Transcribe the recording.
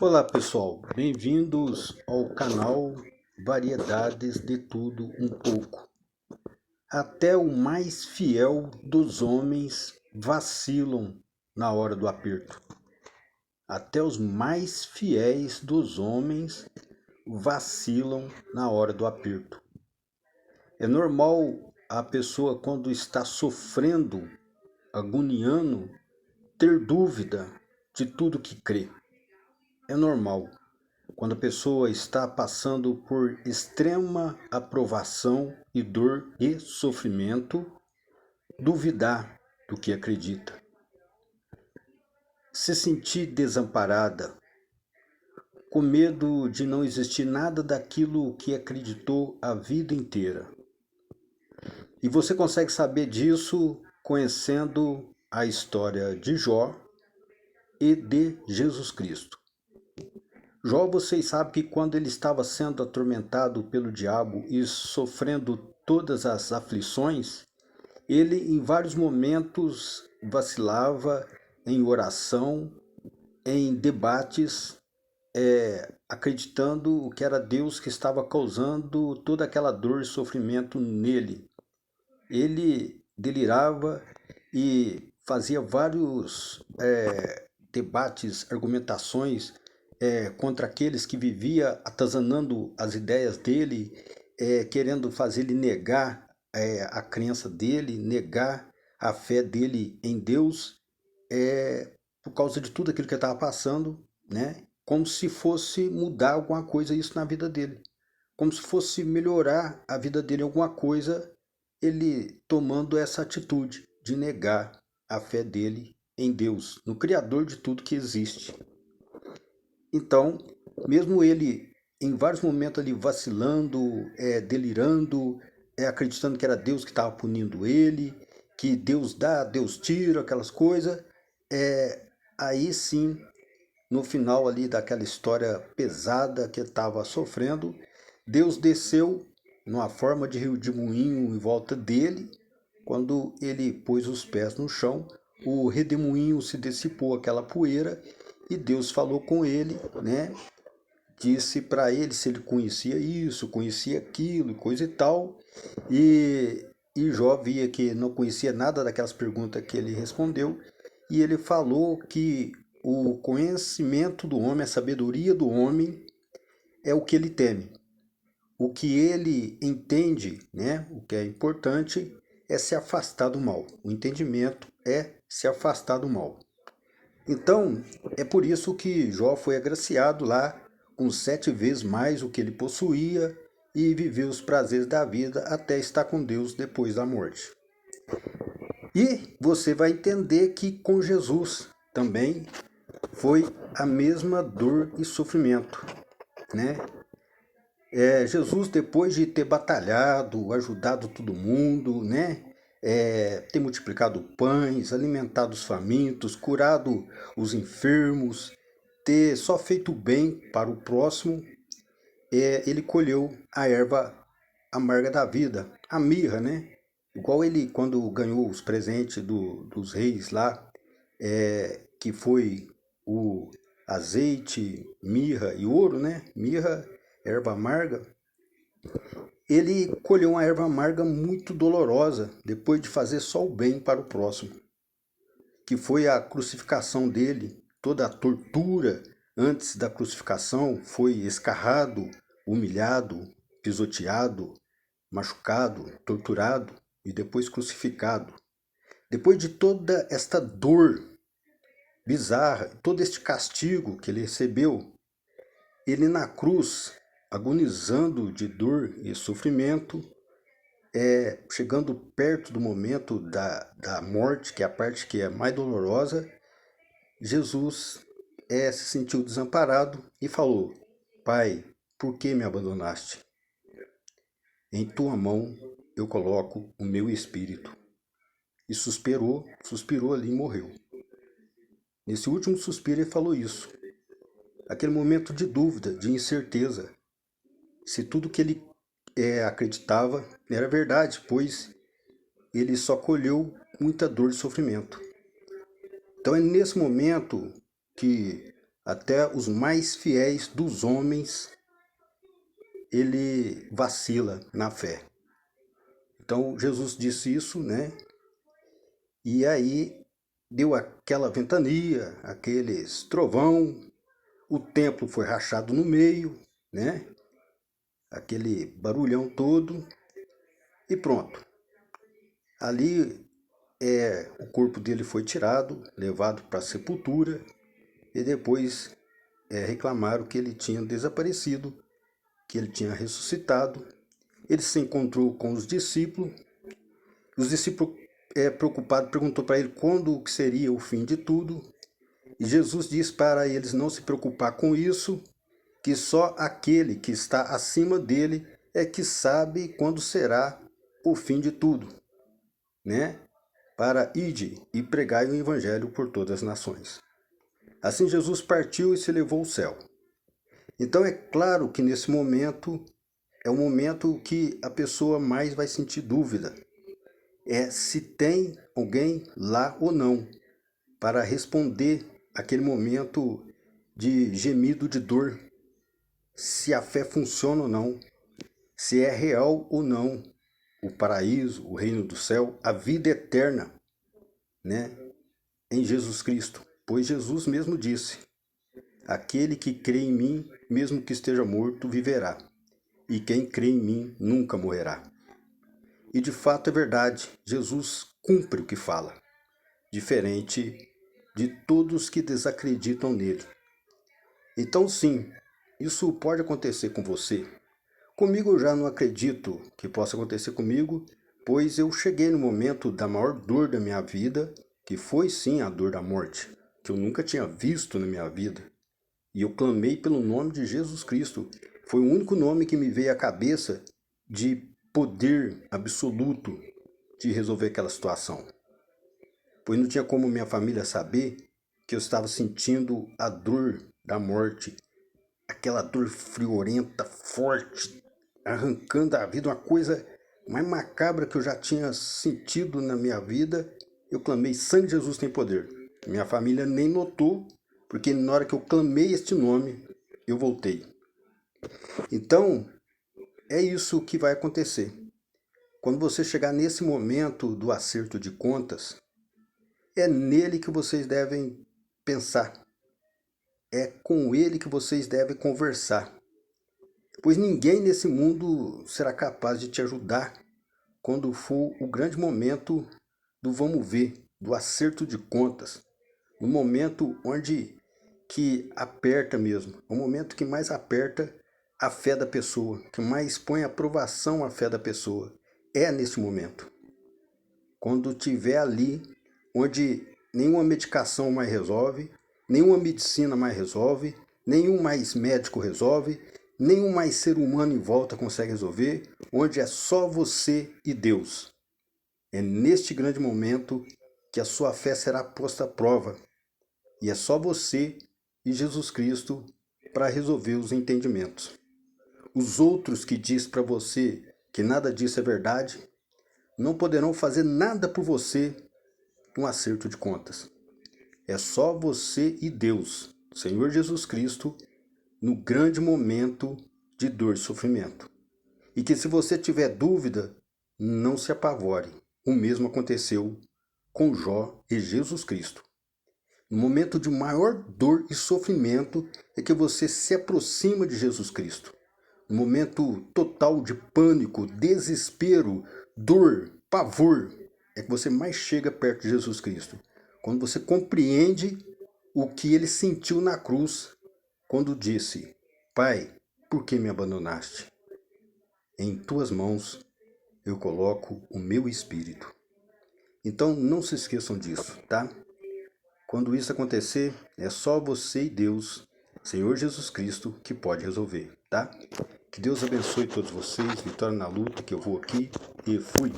Olá pessoal, bem-vindos ao canal Variedades de Tudo Um Pouco. Até o mais fiel dos homens vacilam na hora do aperto. Até os mais fiéis dos homens vacilam na hora do aperto. É normal a pessoa, quando está sofrendo, agoniando, ter dúvida de tudo que crê. É normal. Quando a pessoa está passando por extrema aprovação e dor e sofrimento, duvidar do que acredita. Se sentir desamparada, com medo de não existir nada daquilo que acreditou a vida inteira. E você consegue saber disso conhecendo a história de Jó e de Jesus Cristo. Jó, vocês sabem que quando ele estava sendo atormentado pelo diabo e sofrendo todas as aflições, ele em vários momentos vacilava em oração, em debates, acreditando que era Deus que estava causando toda aquela dor e sofrimento nele. Ele delirava e fazia vários debates, argumentações contra aqueles que vivia atazanando as ideias dele, querendo fazer ele negar a crença dele, negar a fé dele em Deus, por causa de tudo aquilo que ele estava passando, né? Como se fosse mudar alguma coisa isso na vida dele, como se fosse melhorar a vida dele em alguma coisa, ele tomando essa atitude de negar a fé dele em Deus, no Criador de tudo que existe. Então, mesmo ele em vários momentos ali vacilando, delirando, acreditando que era Deus que estava punindo ele, que Deus dá, Deus tira, aquelas coisas, aí sim, no final ali daquela história pesada que ele estava sofrendo, Deus desceu numa forma de rio de moinho em volta dele. Quando ele pôs os pés no chão, o redemoinho se dissipou aquela poeira e Deus falou com ele, né? Disse para ele se ele conhecia isso, conhecia aquilo, coisa e tal. E Jó via que não conhecia nada daquelas perguntas que ele respondeu. E ele falou que o conhecimento do homem, a sabedoria do homem, é o que ele teme. O que ele entende, né, o que é importante, é se afastar do mal. O entendimento é se afastar do mal. Então, é por isso que Jó foi agraciado lá com 7 vezes mais o que ele possuía e viveu os prazeres da vida até estar com Deus depois da morte. E você vai entender que com Jesus também foi a mesma dor e sofrimento, né? Jesus, depois de ter batalhado, ajudado todo mundo, né? Ter multiplicado pães, alimentado os famintos, curado os enfermos, ter só feito bem para o próximo, ele colheu a erva amarga da vida, a mirra, né? Igual ele, quando ganhou os presentes dos reis lá, que foi o azeite, mirra e ouro, né? Mirra, erva amarga. Ele colheu uma erva amarga muito dolorosa depois de fazer só o bem para o próximo, que foi a crucificação dele, toda a tortura antes da crucificação, foi escarrado, humilhado, pisoteado, machucado, torturado e depois crucificado. Depois de toda esta dor bizarra, todo este castigo que ele recebeu, ele na cruz, agonizando de dor e sofrimento, chegando perto do momento da morte, que é a parte que é mais dolorosa, Jesus se sentiu desamparado e falou: Pai, por que me abandonaste? Em tua mão eu coloco o meu espírito. E suspirou ali e morreu. Nesse último suspiro ele falou isso. Aquele momento de dúvida, de incerteza, se tudo que ele acreditava era verdade, pois ele só colheu muita dor e sofrimento. Então é nesse momento que até os mais fiéis dos homens, ele vacila na fé. Então Jesus disse isso, né? E aí deu aquela ventania, aqueles trovão, o templo foi rachado no meio, né? Aquele barulhão todo e pronto. Ali o corpo dele foi tirado, levado para a sepultura e depois reclamaram que ele tinha desaparecido, que ele tinha ressuscitado. Ele se encontrou com os discípulos preocupados, perguntou para ele quando que seria o fim de tudo. E Jesus disse para eles não se preocupar com isso, que só aquele que está acima dele é que sabe quando será o fim de tudo, né? Para ide e pregai o evangelho por todas as nações. Assim Jesus partiu e se levou ao céu. Então é claro que nesse momento é o momento que a pessoa mais vai sentir dúvida. É se tem alguém lá ou não, para responder aquele momento de gemido de dor, se a fé funciona ou não, se é real ou não o paraíso, o reino do céu, a vida eterna, né, em Jesus Cristo. Pois Jesus mesmo disse: aquele que crê em mim, mesmo que esteja morto, viverá. E quem crê em mim nunca morrerá. E de fato é verdade, Jesus cumpre o que fala, diferente de todos que desacreditam nele. Então sim, isso pode acontecer com você. Comigo eu já não acredito que possa acontecer comigo, pois eu cheguei no momento da maior dor da minha vida, que foi sim a dor da morte, que eu nunca tinha visto na minha vida. E eu clamei pelo nome de Jesus Cristo. Foi o único nome que me veio à cabeça de poder absoluto de resolver aquela situação. Pois não tinha como minha família saber que eu estava sentindo a dor da morte, aquela dor friorenta, forte, arrancando a vida, uma coisa mais macabra que eu já tinha sentido na minha vida. Eu clamei: sangue de Jesus tem poder. Minha família nem notou, porque na hora que eu clamei este nome, eu voltei. Então, é isso que vai acontecer. Quando você chegar nesse momento do acerto de contas, é nele que vocês devem pensar. É com ele que vocês devem conversar. Pois ninguém nesse mundo será capaz de te ajudar quando for o grande momento do vamos ver, do acerto de contas. No momento onde que aperta mesmo. É o momento que mais aperta a fé da pessoa, que mais põe à provação a fé da pessoa. É nesse momento. Quando tiver ali, onde nenhuma medicação mais resolve, nenhuma medicina mais resolve, nenhum mais médico resolve, nenhum mais ser humano em volta consegue resolver, onde é só você e Deus. É neste grande momento que a sua fé será posta à prova. E é só você e Jesus Cristo para resolver os entendimentos. Os outros que diz para você que nada disso é verdade, não poderão fazer nada por você no acerto de contas. É só você e Deus, Senhor Jesus Cristo, no grande momento de dor e sofrimento. E que se você tiver dúvida, não se apavore. O mesmo aconteceu com Jó e Jesus Cristo. No momento de maior dor e sofrimento é que você se aproxima de Jesus Cristo. No momento total de pânico, desespero, dor, pavor, é que você mais chega perto de Jesus Cristo. Quando você compreende o que ele sentiu na cruz, quando disse: Pai, por que me abandonaste? Em tuas mãos eu coloco o meu espírito. Então não se esqueçam disso, tá? Quando isso acontecer, é só você e Deus, Senhor Jesus Cristo, que pode resolver, tá? Que Deus abençoe todos vocês, vitória na luta, que eu vou aqui e fui.